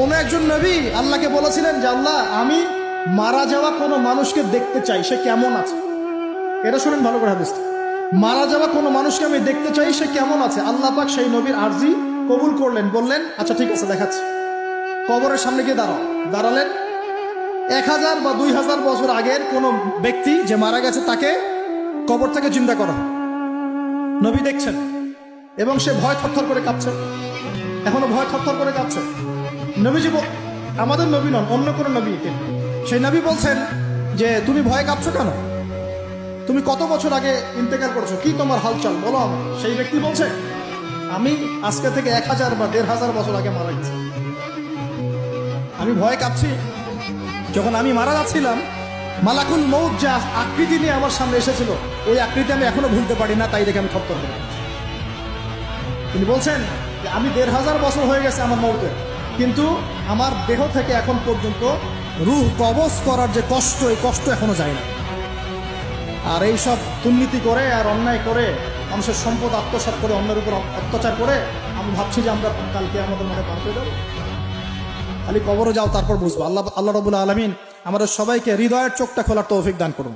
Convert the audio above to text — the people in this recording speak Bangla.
কোন একজন নবী আল্লাহকে বলেছিলেন যে আল্লাহ আমি মারা যাওয়া কোনো মানুষকে দেখতে চাই, সে কেমন আছে। এটা শুনেন ভালো করে হাদিসটা, মারা যাওয়া কোনো মানুষকে আমি দেখতে চাই, সে কেমন আছে। আল্লাহ পাক সেই নবীর আরজি কবুল করলেন, বললেন আচ্ছা ঠিক আছে দেখাচ্ছি। কবরের সামনে গিয়ে দাঁড়ালেন। 1000 বা 2000 বছর আগের কোন ব্যক্তি যে মারা গেছে তাকে কবর থেকে জিন্দা করা, নবী দেখছেন এবং সে ভয় থরথর করে কাঁপছে, এখনো ভয় থরথর করে কাঁপছে। নবীজি আমাদের নবী নন, অন্য কোন নবী, সেই নবী বলছেন যে তুমি ভয় কাঁপছো কেন, তুমি কত বছর আগে ইন্তেকাল করছো, কি তোমার হালচাল বলো আমার। সেই ব্যক্তি বলছে আমি আজকে থেকে 1000 বা 1500 বছর আগে মারা গেছি, আমি ভয় কাঁপছি। যখন আমি মারা যাচ্ছিলাম মালাকুল মউত যে আকৃতি নিয়ে আমার সামনে এসেছিল, ওই আকৃতি আমি এখনো ভুলতে পারি না, তাই দেখে আমি থরথর করি। তিনি বলছেন যে আমি 1500 বছর হয়ে গেছে আমার মউতের, কিন্তু আমার দেহ থেকে এখন পর্যন্ত রূহ কবজ করার যে কষ্ট, এই কষ্ট এখনো যায় না। আর এই সব দুর্নীতি করে আর অন্যায় করে মানুষের সম্পদ আত্মসাৎ করে অন্যের উপর অত্যাচার করে আমি ভাবছি যে আমরা কালকে আমাদের মনে পার পেয়ে যাবো। খালি কবরে যাও, তারপর বুঝবো। আল্লাহ রাব্বুল আলামিন আমাদের সবাইকে হৃদয়ের চোখটা খোলার তৌফিক দান করুন।